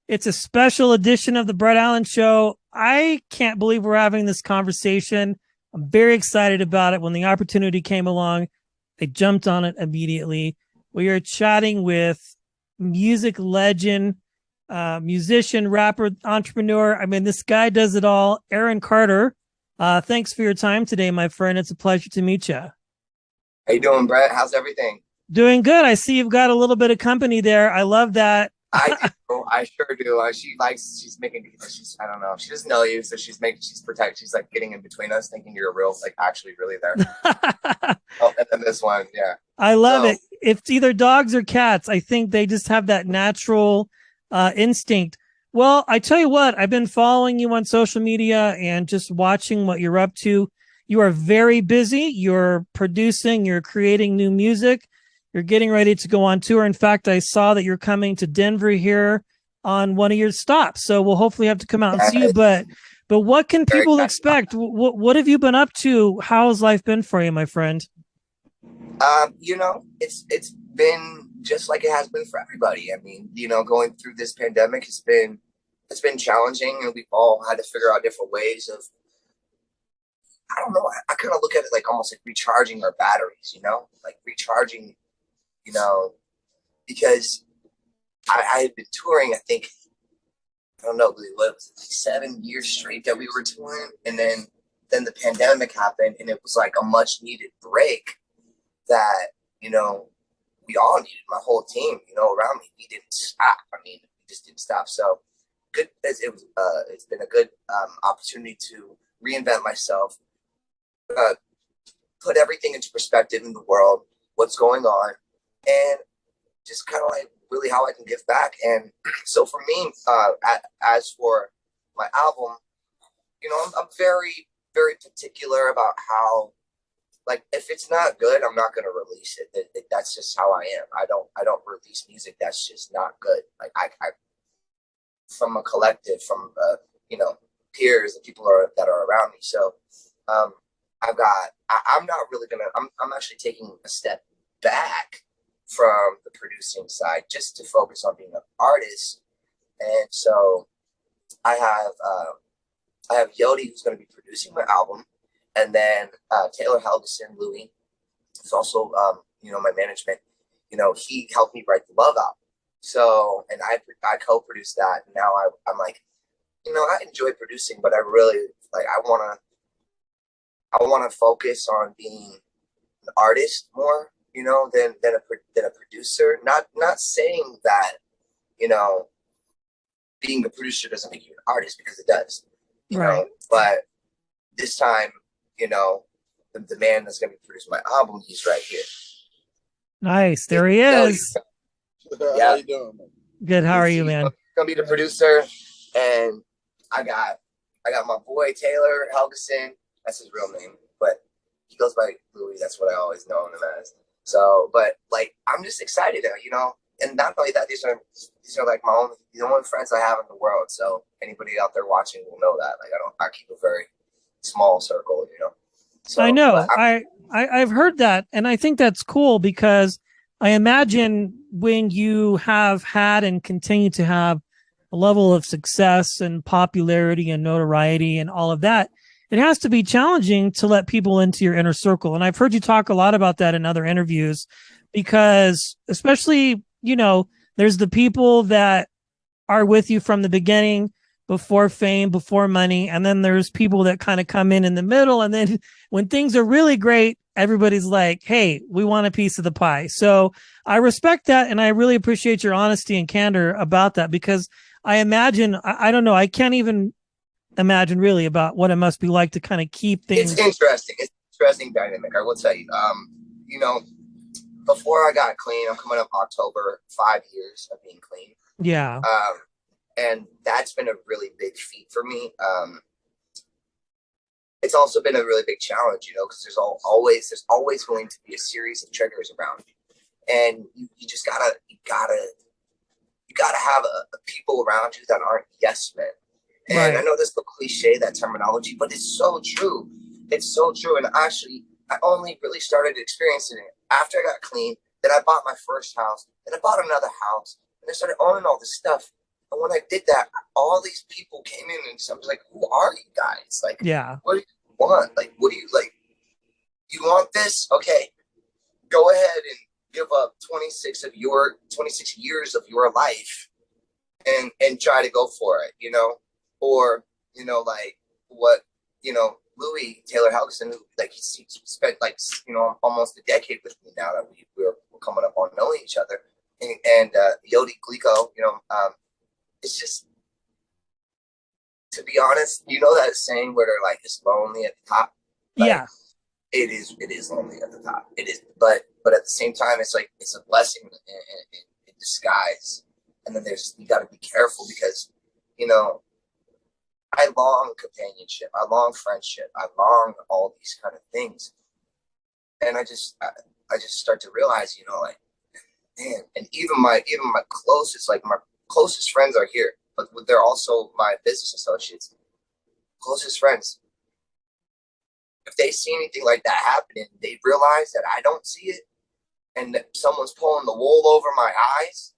It's a special edition of the Brett Allen Show. I can't believe we're having this conversation. I'm very excited about it. When the opportunity came along, I jumped on it immediately. We are chatting with music legend, musician, rapper, entrepreneur. I mean, this guy does it all. Aaron Carter. Thanks for your time today, my friend. It's a pleasure to meet you. How you doing, Brett? How's everything? Doing good. I see you've got a little bit of company there. I love that. I do. I sure do. She's making, I don't know. She doesn't know you, so she's like getting in between us, thinking you're real, like actually really there. Oh, and then this one, yeah. I love So, it. If it's either dogs or cats, I think they just have that natural instinct. Well, I tell you what, I've been following you on social media and just watching what you're up to. You are very busy. You're producing, you're creating new music. You're getting ready to go on tour. In fact, I saw that you're coming to Denver here on one of your stops. So we'll hopefully have to come out and yeah, see you. But what can very people excited about expect? What have you been up to? How's life been for you, my friend? it's been just like it has been for everybody. I mean, going through this pandemic has been challenging, and we've all had to figure out different ways of, I don't know. I kind of look at it like almost like recharging our batteries, like recharging, you know, because I had been touring, I think, I don't know, what was it, 7 years straight that we were touring. And then the pandemic happened, and it was like a much needed break that, we all needed. My whole team, around me, we didn't stop. I mean, we just didn't stop. So good. It's been a good opportunity to reinvent myself, uh, put everything into perspective in the world, what's going on, and just kind of like really how I can give back. And so for me, as for my album, I'm very, very particular about how, like, if it's not good, I'm not going to release it. That's just how I am. I don't release music that's just not good. Like I from a collective, from peers and people that are around me. So um, I'm not really gonna. I'm actually taking a step back from the producing side just to focus on being an artist. And so I have I have Yodi, who's going to be producing my album, and then Taylor Helgeson, Louis, is also my management. He helped me write the Love album. So, and I co-produced that. And now I'm like, I enjoy producing, but I really like, I want to focus on being an artist more, than a producer. Not saying that, you know being a producer doesn't make you an artist, because it does, Right. But this time, the man that's going to be producing my album, he's right here. Nice. He's, There he no, he's, is. yeah, How you doing, man? Good. How are you, he's man? gonna be the producer, and I got my boy Taylor Helgeson. That's his real name, but he goes by Louis. That's what I always know him as. So, but like, I'm just excited, and not only that, these are like the only friends I have in the world. So anybody out there watching will know that. Like, I keep a very small circle. I So, but know. I've heard that, and I think that's cool because I imagine when you have had and continue to have a level of success and popularity and notoriety and all of that, it has to be challenging to let people into your inner circle. And I've heard you talk a lot about that in other interviews, because especially, there's the people that are with you from the beginning, before fame, before money. And then there's people that kind of come in the middle. And then when things are really great, everybody's like, hey, we want a piece of the pie. So I respect that. And I really appreciate your honesty and candor about that, because I imagine, I don't know, I can't even imagine really about what it must be like to kind of keep it's things. interesting. It's an interesting dynamic, I will tell you. You know, before I got clean, I'm coming up October, 5 years of being clean. Yeah. And that's been a really big feat for me. It's also been a really big challenge, because there's always going to be a series of triggers around you, and you just gotta have people around you that aren't yes men. And I Right. know this is a cliche, that terminology, but it's so true. It's so true. And actually, I only really started experiencing it after I got clean. Then I bought my first house. Then I bought another house. And I started owning all this stuff. And when I did that, all these people came in and I was like, who are you guys? Like, Yeah. what do you want? Like, what do you like? You want this? Okay, go ahead and give up 26 years of your life and try to go for it, or, like what, Louis Taylor Helgeson, who like he spent like, almost a decade with me now that we're coming up on knowing each other, and Yodi Glico, it's just, to be honest, that saying where they're like, it's lonely at the top, like Yeah. it is lonely at the top. It is, but at the same time, it's like it's a blessing in disguise. And then you got to be careful because, you know, I long companionship, I long friendship, I long all these kind of things, and I just start to realize, like, man, and even my closest friends are here, but they're also my business associates, closest friends. If they see anything like that happening, they realize that I don't see it, and that someone's pulling the wool over my eyes.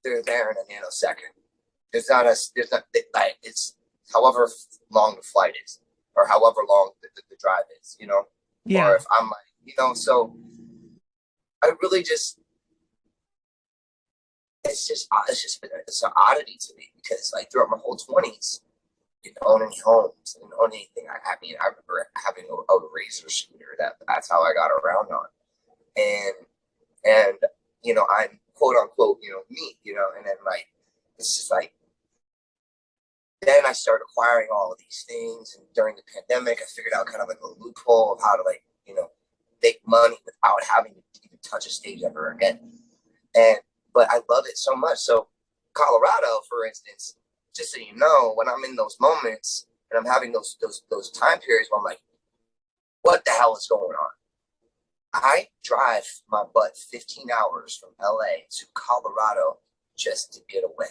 They're there in a nanosecond. There's not like, it's however long the flight is, or however long the drive is, or Yeah. if I'm like, so I really just, it's an oddity to me because like throughout my whole 20s, didn't own any homes, didn't own anything. I mean, I remember having a razor scooter. That's how I got around on, and I'm quote unquote, me, and then like it's just like, then I started acquiring all of these things, and during the pandemic, I figured out kind of like a loophole of how to, like, make money without having to even touch a stage ever again. And but I love it so much. So Colorado, for instance, just so you know, when I'm in those moments and I'm having those time periods where I'm like, what the hell is going on? I drive my butt 15 hours from LA to Colorado just to get away.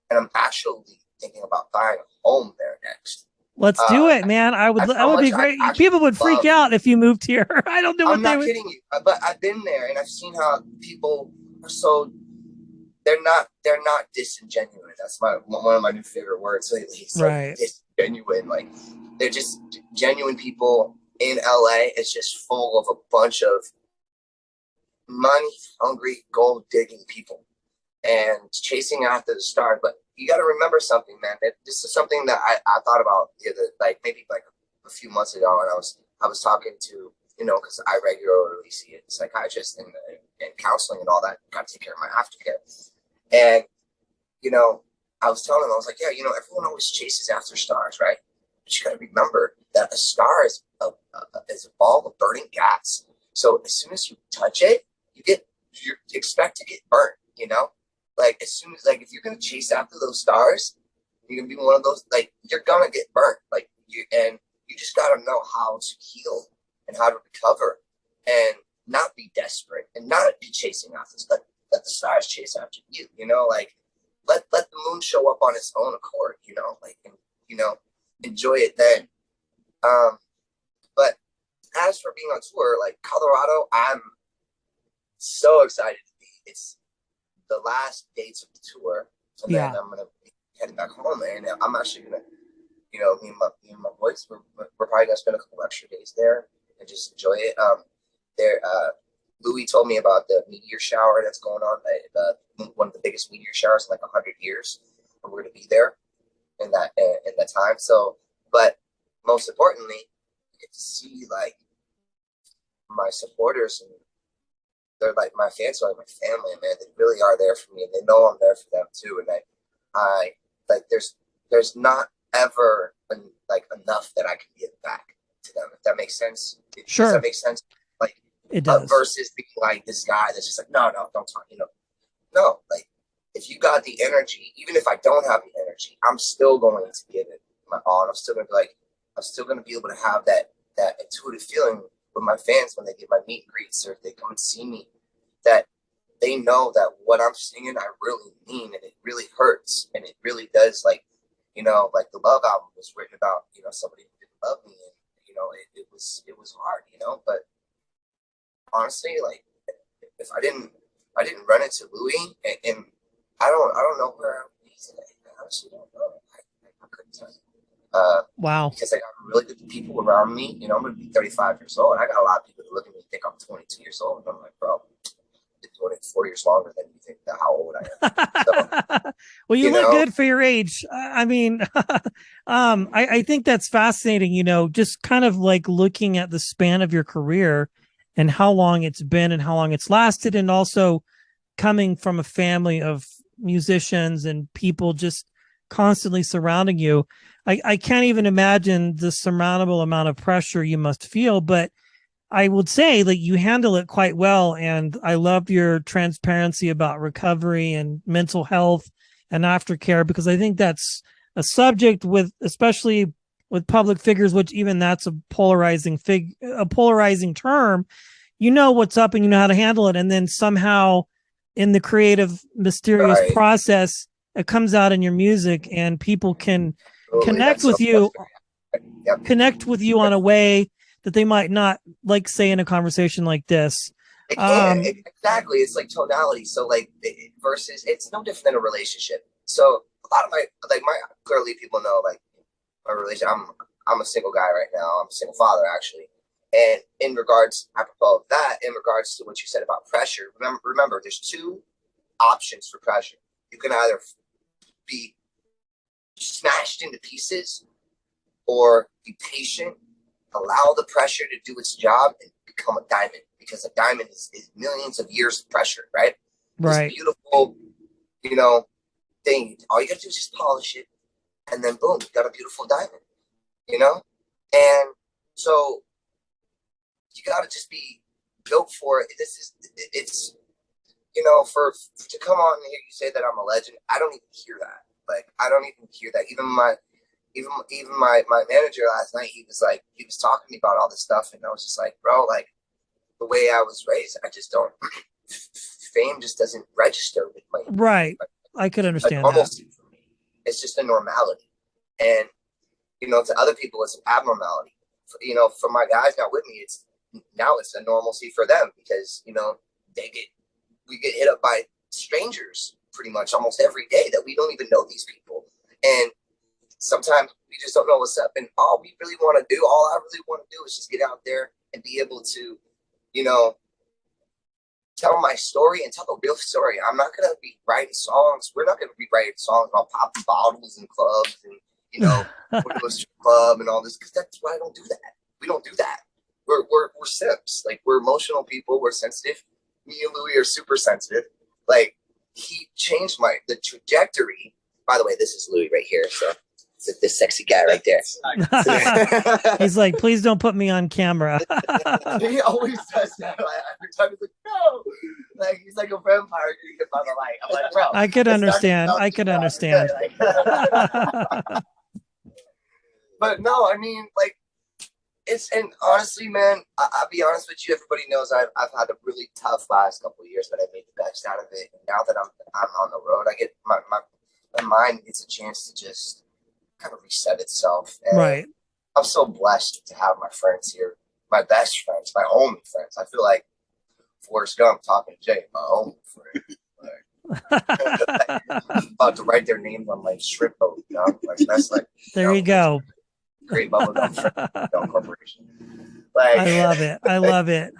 And I'm actually thinking about buying a home there next. Let's do it, man. That's That how would be much I great. actually People would freak love. out if you moved here. I don't know what I'm they not would. kidding you, but I've been there and I've seen how people are so, they're not disingenuine. That's one of my new favorite words lately. It's like Right. disingenuine. Like, they're just genuine people in LA. It's just full of a bunch of money hungry, gold digging people and chasing after the star. But you got to remember something, man. This is something that I thought about like maybe like a few months ago, and I was talking to, because I regularly see a psychiatrist and counseling and all that. Got to take care of my aftercare, and I was telling him, I was like, yeah, everyone always chases after stars, right? But you got to remember that a star is a ball of burning gas. So as soon as you touch it, you expect to get burnt. Like, as soon as, like, if you're gonna chase after those stars, you're gonna be one of those, like, you're gonna get burnt. Like, you just gotta know how to heal and how to recover and not be desperate and not be chasing after, let the stars chase after you. Like, let the moon show up on its own accord. Like, and, you know enjoy it then. Um, but as for being on tour, like Colorado, I'm so excited to be. It's the last dates of the tour, and then Yeah. I'm gonna be heading back home, and I'm actually gonna, me and my boys, we're probably gonna spend a couple extra days there and just enjoy it. There, Louis told me about the meteor shower that's going on, one of the biggest meteor showers in like 100 years. And we're gonna be there in that time. So, but most importantly, I get to see like my supporters, and they're like my fans are like my family, man. They really are there for me, and they know I'm there for them too. And I like there's not ever like enough that I can give back to them. If that makes sense. Does that Sure. make sense? Like, It does. versus being like this guy that's just like, no, no, don't talk. No, like, if you got the energy, even if I don't have the energy, I'm still going to give it my all. And I'm still gonna be like, I'm still gonna be able to have that intuitive feeling with my fans when they get my meet and greets or if they come and see me, that they know that what I'm singing I really mean, and it really hurts, and it really does, like, like the Love album was written about, somebody who didn't love me, and it was hard, but honestly, like, if I didn't run into Louis, and I don't know where I would be. today? I honestly don't know. I couldn't tell you. Wow. Because I got really good people around me. You know, I'm going to be 35 years old, and I got a lot of people that look at me and think I'm 22 years old. And I'm like, bro, I've been doing it 4 years longer than you think how old I am. So, Well, you you look know, good for your age. I mean, I think that's fascinating, just kind of like looking at the span of your career and how long it's been and how long it's lasted. And also coming from a family of musicians and people just constantly surrounding you. I can't even imagine the surmountable amount of pressure you must feel, but I would say that you handle it quite well. And I love your transparency about recovery and mental health and aftercare, because I think that's a subject with, especially with public figures, which even that's a polarizing term. You know what's up and you know how to handle it. And then somehow in the creative, mysterious right. process, it comes out in your music and people can Totally. connect That's with something that's you, yep. on a way that they might not like say in a conversation like this. It can exactly. It's like tonality. So like versus, it's no different than a relationship. So a lot of my clearly people know like my relation. I'm a single guy right now. I'm a single father actually. And in regards, apropos of that, in regards to what you said about pressure, remember, there's two options for pressure. You can either be smashed into pieces or be patient, allow the pressure to do its job and become a diamond, because a diamond is millions of years of pressure, right? This Right. beautiful, thing. All you gotta do is just polish it, and then boom, you got a beautiful diamond, you know? And so you gotta just be built for it. It's for to come on here, you say that I'm a legend. I don't even hear that. Like, I don't even hear that. Even my manager last night, he was talking to me about all this stuff, and I was just like, bro, like the way I was raised, I just don't. Fame just doesn't register with my Right. I could like understand that. normalcy for me. It's just a normality, and to other people, it's an abnormality. For my guys not with me, it's a normalcy for them, because we get hit up by strangers pretty much almost every day that we don't even know these people, and sometimes we just don't know what's up. And all I really want to do is just get out there and be able to, tell my story and tell the real story. I'm not going to be writing songs. We're not going to be writing songs about popping bottles in clubs and, go to a strip club and all this, because that's why I don't do that. We don't do that. We're simps. Like, we're emotional people. We're sensitive. Me and Louis are super sensitive. Like, he changed the trajectory. By the way, this is Louis right here. So it's this sexy guy right there. He's like, please don't put me on camera. He always does that. Like, every time he's like, no. Like, he's like a vampire getting hit by the light. I'm like, bro. I could understand. But no, I mean, like, and honestly, man, I'll be honest with you. Everybody knows I've had a really tough last couple of years, but I made the best out of it. And now that I'm on the road, I get my mind gets a chance to just kind of reset itself. And right. I'm so blessed to have my friends here, my best friends, my only friends. I feel like Forrest Gump talking to Jay, my only friend. I'm about to write their names on my shrimp boat. Like, that's like, there you go. Great bubblegum corporation. Like, I love it.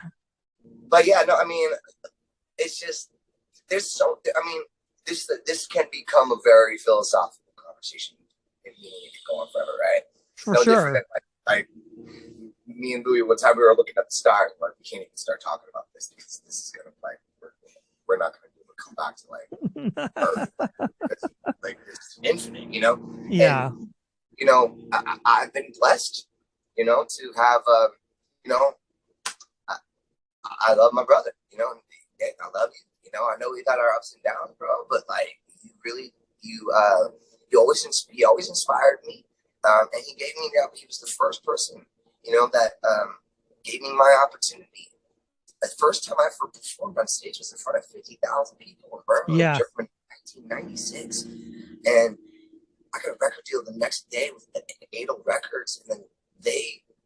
But yeah, no, I mean, it's just this can become a very philosophical conversation if we need to go on forever, right? For no sure. Different than like me and Louis, one time we were looking at the stars, like, we can't even start talking about this because this is gonna, like, we're not gonna be able to come back to, like, Earth. Like, it's infinite, Yeah. And, I've been blessed, to have, I love my brother, I love you, I know we got our ups and downs, bro, but, like, he always inspired me, and he was the first person, that gave me my opportunity. The first time I ever performed on stage was in front of 50,000 people in Birmingham, Germany, 1996, and I got a record deal the next day with Adel Records, and then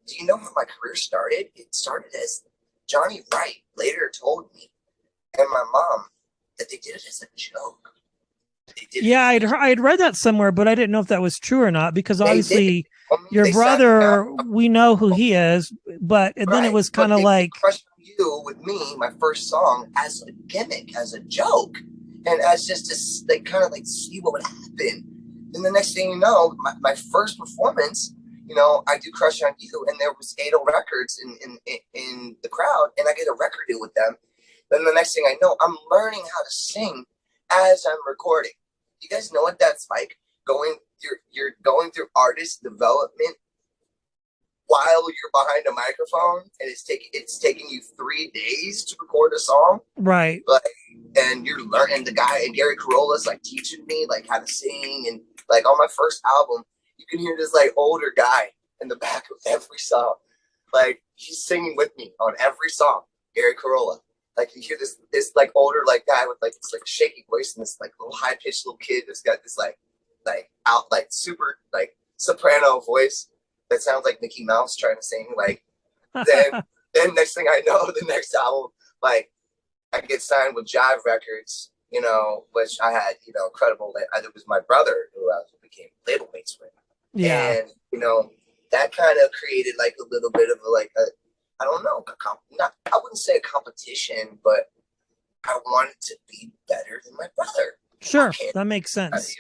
do you know how my career started? It started as Johnny Wright later told me and my mom that they did it as a joke. They did it. Yeah, I'd read that somewhere, but I didn't know if that was true or not because They did. obviously your They sat me down. brother, we know who he is, but and then it Right. was kind But of they did like, Crush on You with me, my first song, as a gimmick, as a joke. And as just to like kind of like see what would happen. Then the next thing you know, my first performance, I do Crush on You, and there was 80 Records in the crowd, and I get a record deal with them. Then the next thing I know, I'm learning how to sing as I'm recording. You guys know what that's like? You're going through artist development while you're behind a microphone, and it's taking you 3 days to record a song. right. Like, and you're learning. The guy and Gary Carolla's like teaching me like how to sing, and like on my first album, you can hear this like older guy in the back of every song. Like he's singing with me on every song. Gary Carolla. Like you hear this like older like guy with like this like shaky voice and this like little high pitched little kid that's got this like out like super like soprano voice that sounds like Mickey Mouse trying to sing. Like then then next thing I know, the next album, like I get signed with Jive Records, which I had, incredible. It was my brother who I became label mates with, Yeah, and that kind of created like a little bit of I don't know, not I wouldn't say a competition, but I wanted to be better than my brother. I sure. can't, That makes sense.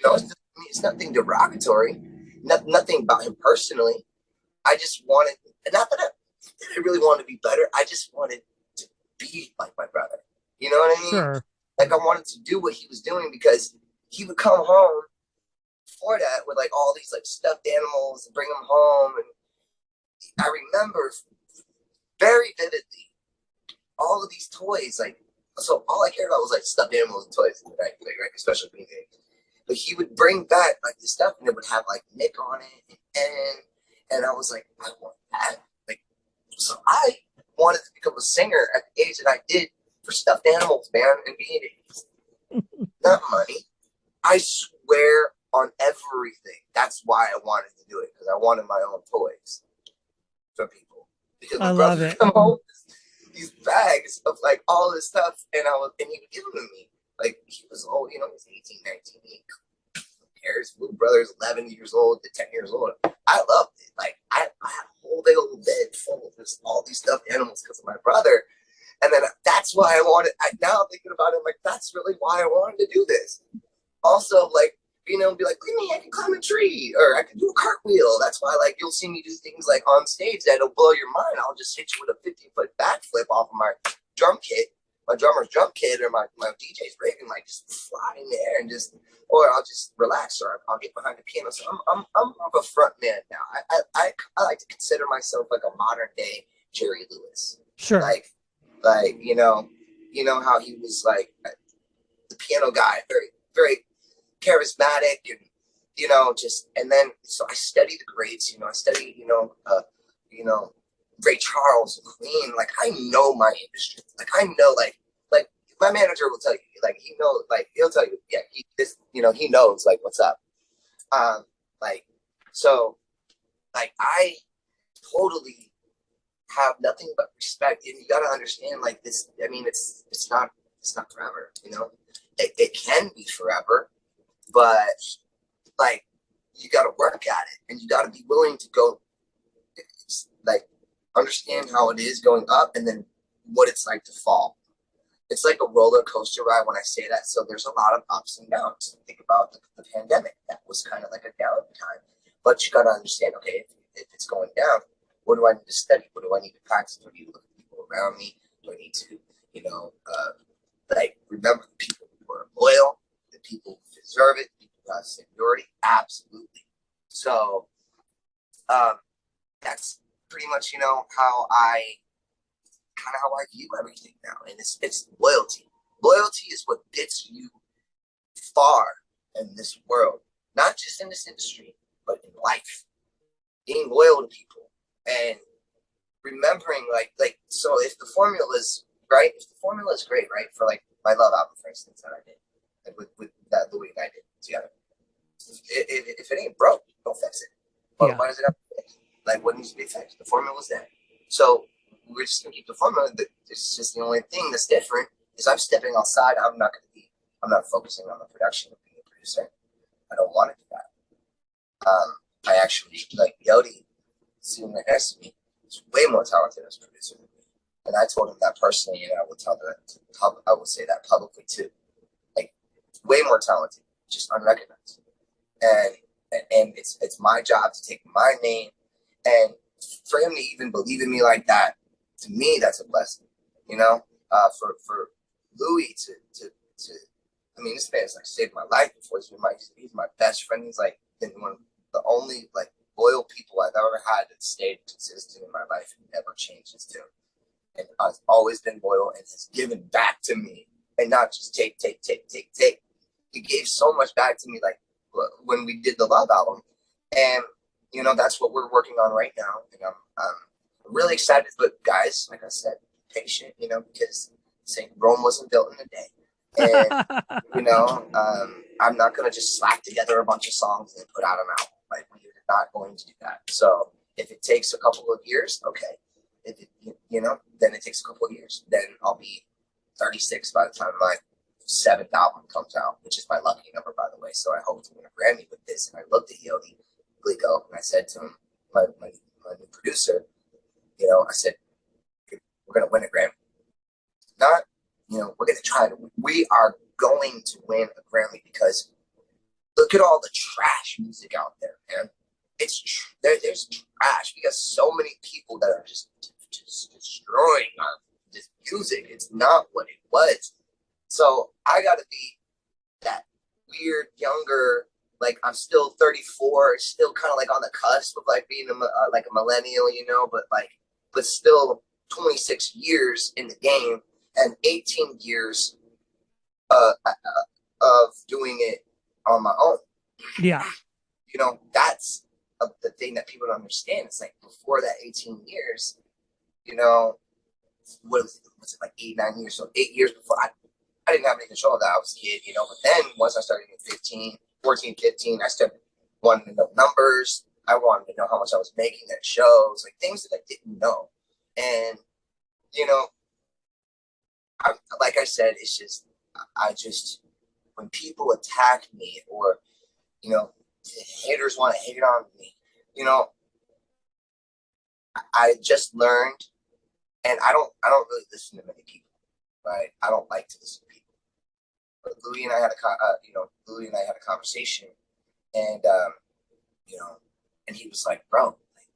it's nothing derogatory, nothing about him personally. I just wanted, not that I really wanted to be better. I just wanted to be like my brother. You know what I mean? Sure. Like I wanted to do what he was doing because he would come home for that with like all these like stuffed animals and bring them home. And I remember very vividly all of these toys. Like, so all I cared about was like stuffed animals and toys, right? Especially being big. But he would bring back like this stuff and it would have like Nick on it and I was like, I want that. Like, so I wanted to become a singer at the age that I did for stuffed animals, man, and being not money. I swear on everything. That's why I wanted to do it, because I wanted my own toys for people. Because I my love brother would it. come home with these bags of like all this stuff, and he would give them to me. Like he was old, he was 18, 19. Who cares? Little brother's 11 years old to 10 years old. I loved it. Like I had a whole big old bed full of all these stuffed animals because of my brother. And then that's why I wanted. Now thinking about it, I'm like, that's really why I wanted to do this. Also, like being able to be like, look at me, I can climb a tree or I can do a cartwheel. That's why, like, you'll see me do things like on stage that'll blow your mind. I'll just hit you with a 50-foot backflip off of my drum kit, my drummer's drum kit, or my DJ's rig, and like just fly in there and just, or I'll just relax, or I'll get behind the piano. So I'm more of a front man now. I like to consider myself like a modern day Jerry Lewis. Sure. Like how he was like the piano guy, very very charismatic, and just, and then so I study the greats. I study Ray Charles and Queen. Like I know my industry. Like I know like my manager will tell you, like he'll tell you, yeah, he knows like what's up. Like so like I totally have nothing but respect, and you got to understand like this. I mean, it's not forever. It can be forever, but like you got to work at it, and you got to be willing to go, like understand how it is going up, and then what it's like to fall. It's like a roller coaster ride when I say that. So there's a lot of ups and downs. Think about the pandemic. That was kind of like a down time, but you got to understand. Okay, if it's going down, what do I need to study? What do I need to practice? Do I need to look at people around me? Do I need to, remember the people who are loyal, the people who deserve it, the people who have seniority? Absolutely. So that's pretty much, how I view everything now. And it's loyalty. Loyalty is what gets you far in this world, not just in this industry, but in life. Being loyal to people and remembering so if the formula is right, if the formula is great, right, for like my Love album, for instance, that I did, like with that Louis and I did together. If it ain't broke, don't fix it. But why does it have to fix? Like what needs to be fixed? The formula's there. So we're just gonna keep the formula. It's just the only thing that's different is I'm stepping outside. I'm not focusing on the production of being a producer. I don't want to do that. I actually, like, Yodi, sitting right next to me, is way more talented as a producer than me. And I told him that personally, and I will tell that, I will say that publicly too. Like, way more talented, just unrecognized. And it's my job to take my name, and for him to even believe in me like that, to me, that's a blessing. You know, for Louis to I mean, this man's like saved my life before. He's my best friend. He's like been one of the only like loyal people I've ever had that stayed consistent in my life and never changes too. And I've always been loyal and has given back to me, and not just take. He gave so much back to me, like when we did the Love album, and you know that's what we're working on right now. And I'm really excited. But guys, like I said, patient, you know, because St. Rome wasn't built in a day, and you know, I'm not gonna just slack together a bunch of songs and put out an album. Like we're not going to do that. So if it takes a couple of years, okay. If it, you know, then it takes a couple of years. Then I'll be 36 by the time my seventh album comes out, which is my lucky number, by the way. So I hope to win a Grammy with this. And I looked at Yodi Glico and I said to him, my new producer, you know, I said, we're going to win a Grammy. Not, you know, we're going to try to win. We are going to win a Grammy because look at all the trash music out there, man. There's trash. We got so many people that are just destroying this music. It's not what it was. So I got to be that weird younger, like I'm still 34, still kind of like on the cusp of like being like a millennial, you know, but still 26 years in the game and 18 years of doing it on my own. Yeah. You know, that's the thing that people don't understand. It's like before that 18 years, you know, what was it like 8, 9 years? So 8 years before I didn't have any control of that. I was a kid, you know, but then once I started getting 15, 14, 15, I started wanting to know numbers. I wanted to know how much I was making at shows, like things that I didn't know. And, you know, like I said, it's just, when people attack me or, you know, haters want to hate on me, you know, I just learned, and I don't really listen to many people, right? I don't like to listen to people. But Louis and I had a conversation, and you know, and he was like, "Bro, like,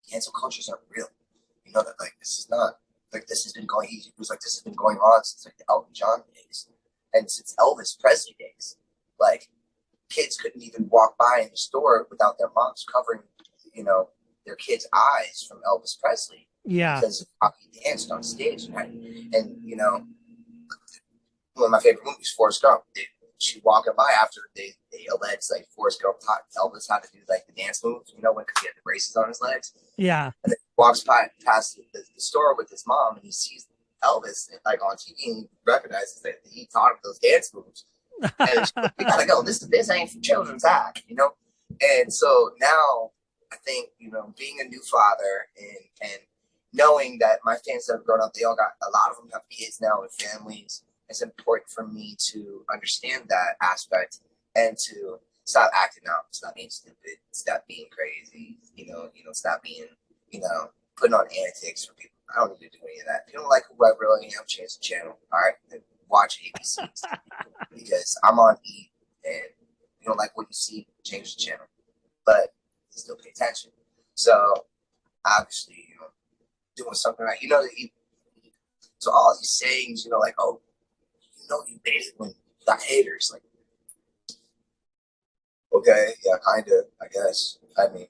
cancel cultures aren't real. You know that like this is not like this has been going. He was like, this has been going on since like the Elton John days, and since Elvis Presley days. Like kids couldn't even walk by in the store without their moms covering, you know, their kids' eyes from Elvis Presley Yeah. because of how he danced on stage, right? And you know, one of my favorite movies, Forrest Gump. She walking by after they alleged like Forrest Gump taught Elvis how to do like the dance moves, you know, when he had the braces on his legs. Yeah. And then he walks past the store with his mom, and he sees Elvis like on TV, and he recognizes that he taught him those dance moves. And it's like, we gotta go. This ain't for children's act, you know. And so now I think, you know, being a new father and knowing that my fans that have grown up, they all got, a lot of them have kids now and families. It's important for me to understand that aspect and to stop acting out, stop being stupid, stop being crazy, you know, stop being, you know, putting on antics for people. I don't need to do any of that. If you don't like who I really am, change the channel. All right, then watch ABC because I'm on E, and you don't like what you see, change the channel. But still pay attention. So obviously, you know, doing something right. You know, so all these sayings, you know, like, oh, you know, you made it when you got haters. Like, okay, yeah, kind of, I guess. I mean,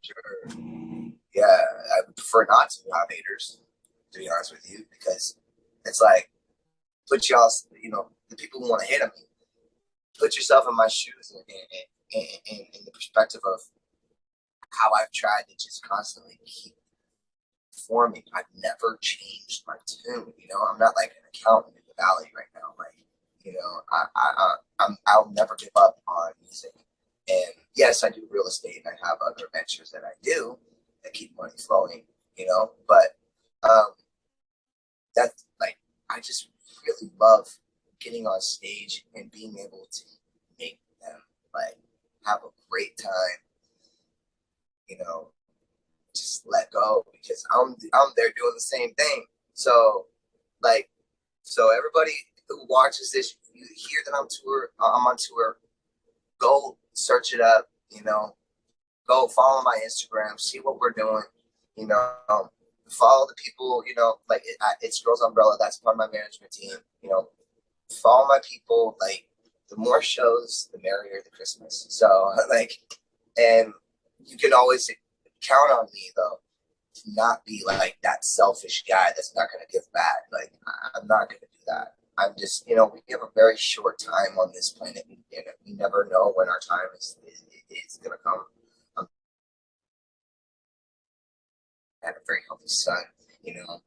sure. Yeah, I would prefer not to have haters, to be honest with you, because it's like, put y'all, you know, the people who want to hate on me, put yourself in my shoes and in the perspective of how I've tried to just constantly keep performing. I've never changed my tune. You know, I'm not like an accountant in the valley right now. Like, you know, I'll never give up on music. And yes, I do real estate, and I have other ventures that I do that keep money flowing. You know, but that's like I just really love getting on stage and being able to make them like have a great time, you know, just let go because I'm there doing the same thing. So like so everybody who watches this, you hear that I'm on tour, go search it up, you know, go follow my Instagram, see what we're doing, you know, follow the people, you know, like it's Girls Umbrella, that's part of my management team, you know, follow my people, like the more shows, the merrier the Christmas. So like, and you can always count on me though to not be like that selfish guy that's not going to give back. Like I'm not going to do that. I'm just, you know, we have a very short time on this planet, and we never know when our time is going to come. I have a very healthy son, you know.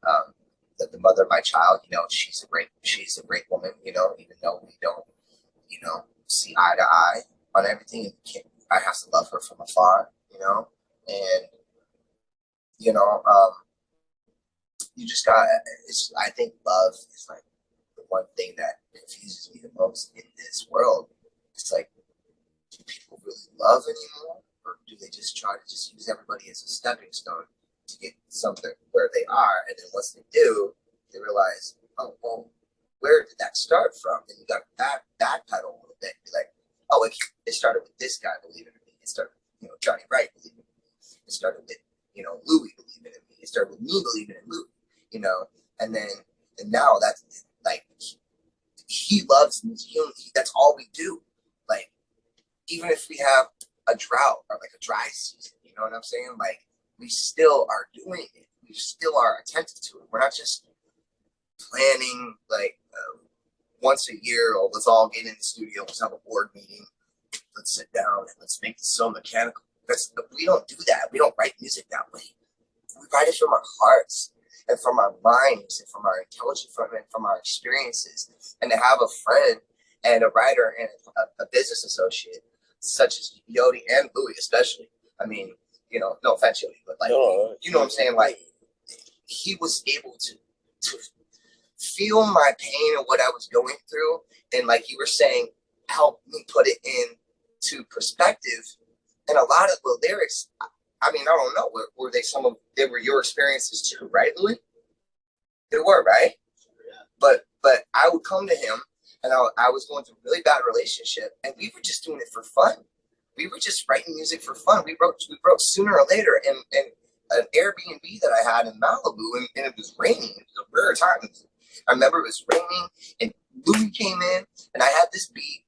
The mother of my child, you know, she's a great woman, you know, even though we don't, you know, see eye to eye on everything. I have to love her from afar, you know, and you know, you just got. I think love is like the one thing that confuses me the most in this world. It's like, do people really love anymore, or do they just try to just use everybody as a stepping stone to get something where they are, and then once they do, they realize, oh well, where did that start from? And you got to backpedal a little bit, be like, oh, it started with this guy believing in me. It started, you know, Johnny Wright believing in me. It started with, you know, Louis believing in me. It started with me believing in Louis, you know, and now that's like he loves me. That's all we do. Like even if we have a drought or like a dry season, you know what I'm saying? Like we still are doing it. We still are attentive to it. We're not just planning like once a year, or let's all get in the studio, let's have a board meeting, let's sit down and let's make this so mechanical. We don't do that. We don't write music that way. We write it from our hearts and from our minds and from our intelligence, from our experiences. And to have a friend and a writer and a business associate such as Yodi and Louis, especially. I mean, you know, no offense, Yodi, but like, you know what I'm saying? Like, he was able to feel my pain and what I was going through, and like you were saying, help me put it into perspective. And a lot of the lyrics, I mean, I don't know, were they were your experiences too, right, Louis? They were, right? But I would come to him, and I was going through a really bad relationship, and we were just doing it for fun. We were just writing music for fun. We wrote Sooner or Later in an Airbnb that I had in Malibu, and it was raining. It was a rare time. I remember it was raining, and Louis came in, and I had this beat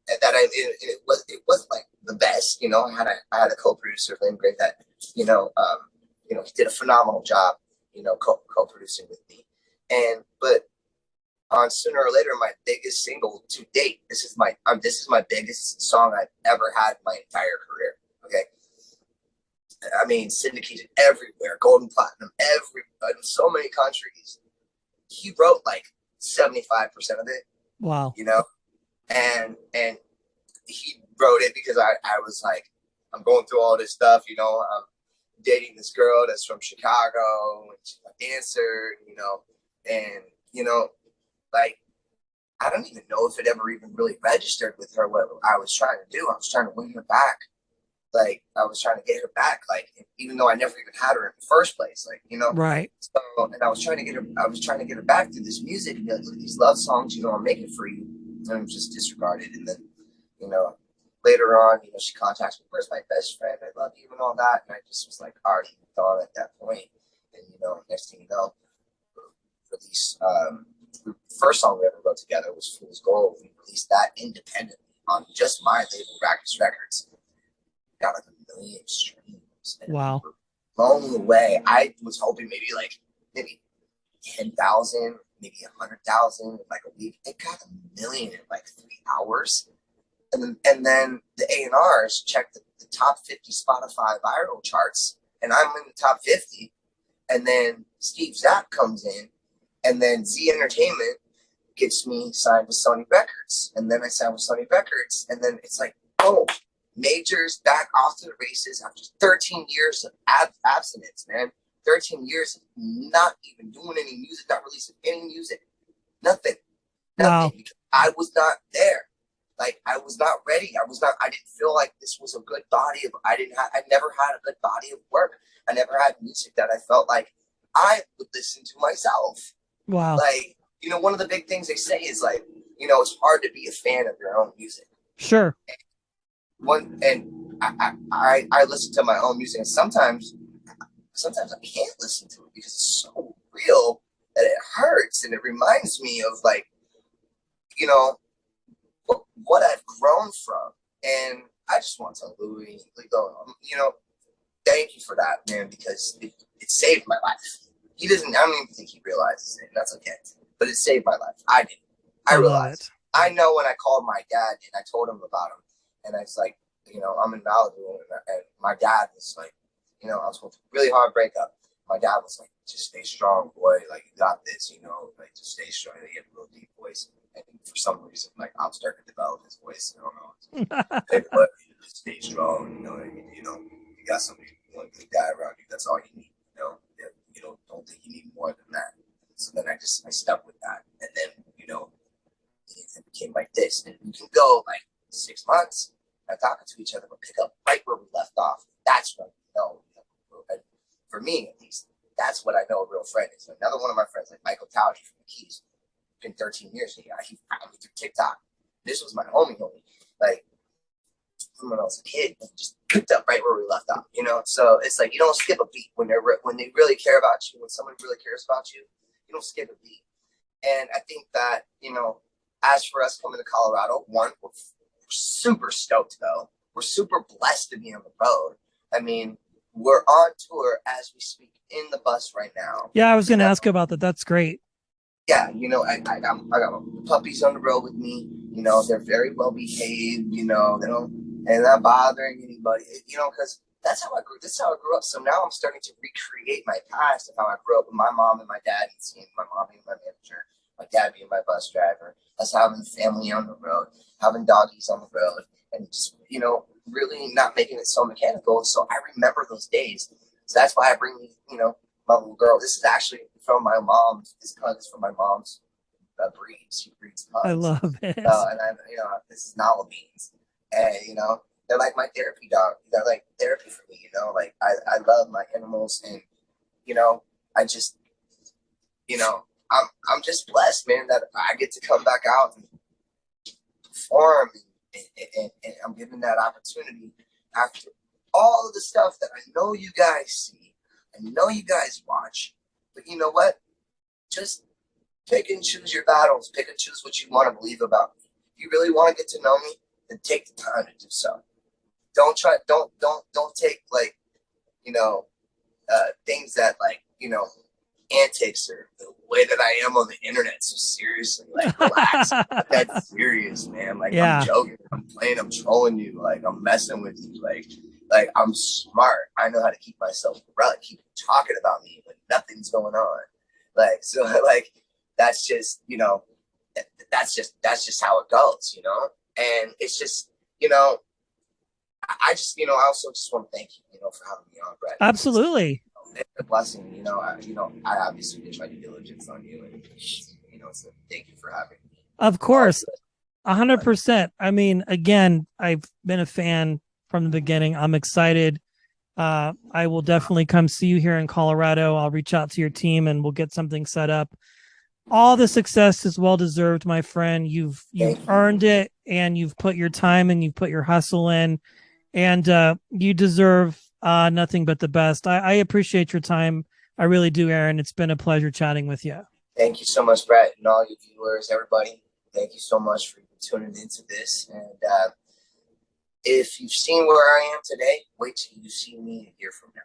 that it was like the best, you know. I had a co-producer, Lynn Gray, that you know, he did a phenomenal job, you know, co-producing with me, but on Sooner or Later, my biggest single to date. This is my biggest song I've ever had in my entire career. Okay, I mean, syndicated everywhere, golden platinum, in so many countries. He wrote like 75% of it. Wow. You know, and he wrote it because I was like, I'm going through all this stuff. You know, I'm dating this girl that's from Chicago, and she's a dancer. You know, and you know, like I don't even know if it ever even really registered with her what I was trying to do. I was trying to win her back. Like I was trying to get her back. Like even though I never even had her in the first place. Like, you know. Right. So, and I was trying to get her back through this music. And like, these love songs, you know, I'm making for you. And I'm just disregarded. And then, you know, later on, you know, she contacts me, where's my best friend? I love you and all that. And I just was like already gone at that point. And, you know, next thing you know, release the first song we ever wrote together was Fool's Gold. We released that independently on just my label, Rackets Records. Got like 1 million streams. And wow. We were blown away. I was hoping maybe 10,000, maybe 100,000 in like a week. It got 1 million in like 3 hours. And then the A&Rs checked the top 50 Spotify viral charts, and I'm in the top 50. And then Steve Zapp comes in, and then Z Entertainment gets me signed with Sony Records. And then I signed with Sony Records, and then it's like, oh, Majors back off to the races after 13 years of abstinence, man. 13 years of not even doing any music, not releasing any music, nothing. Wow. Because I was not there. like I was not ready. I didn't feel like this was a good body of, I never had a good body of work. I never had music that I felt like I would listen to myself. Wow. Like, one of the big things they say is like, it's hard to be a fan of your own music. Sure. And I listen to my own music, and sometimes I can't listen to it because it's so real that it hurts, and it reminds me of like, you know, what I've grown from. And I just want to Louis, thank you for that, man, because it saved my life. I don't even think he realizes it, and that's okay. But it saved my life. I did. I I love realized. it. I know when I called my dad and I told him about him, and I was like, I'm in Malibu, and my dad was like, I was going through a really hard breakup. My dad was like, just stay strong, boy. Like, you got this, like, just stay strong. He had a real deep voice. And for some reason, like, I'm starting to develop his voice. I don't know. Hey, but just stay strong. You got somebody like that around you. That's all you need. Don't think you need more than that. So then I stuck with that. And then, it became like this. And we can go like 6 months not talking to each other, but pick up right where we left off. That's when and for me, at least, that's what I know a real friend is. Another one of my friends, like Michael Towdy from the Keys, been 13 years. He found me through TikTok. This was my homie. Like, when I was a kid, just picked up right where we left off. So it's like you don't skip a beat when they really care about you. When someone really cares about you, you don't skip a beat. And I think that as for us coming to Colorado, one, we're super stoked though. We're super blessed to be on the road. I mean, we're on tour as we speak in the bus right now. Yeah, I was going to ask about that. That's great. Yeah, I got the puppies on the road with me. They're very well behaved. They don't, and not bothering anybody. Because that's how I grew. That's how I grew up. So now I'm starting to recreate my past of how I grew up with my mom and my dad, and seeing my mom being my manager, my dad being my bus driver, us having family on the road, having doggies on the road, and just really not making it so mechanical. So I remember those days. So that's why I bring my little girl. This is actually from my mom's. This pug is from my mom's breed. She breeds I pugs. love it. And this is Nala Beans, and they're like my therapy dog. They're like therapy for me. Like I love my animals, and I just I'm just blessed, man, that I get to come back out and perform, and I'm given that opportunity after all of the stuff that I know you guys see, I know you guys watch, but you know what? Just pick and choose your battles. Pick and choose what you want to believe about me. If you really want to get to know me, then take the time to do so. Don't take like things that like antics or the way that I am on the internet so seriously. Like, relax. That's serious, man. Like, I'm Yeah, joking. I'm playing. I'm trolling you. Like, I'm messing with you. Like I'm smart. I know how to keep myself correct, keep talking about me when nothing's going on. Like, so like that's just that's just how it goes, And it's just I just I also just want to thank you, for having me on, Brett. absolutely. It's a blessing, I obviously did my due diligence on you, and so thank you for having me. Of course. 100%. I mean, again, I've been a fan from the beginning. I'm excited. I will definitely come see you here in Colorado. I'll reach out to your team and we'll get something set up. All the success is well deserved, my friend. You've earned it, and you've put your time and you've put your hustle in, and you deserve nothing but the best. I appreciate your time. I really do, Aaron. It's been a pleasure chatting with you. Thank you so much, Brett, and all your viewers, everybody. Thank you so much for tuning into this. And if you've seen where I am today, wait till you see me a year from now.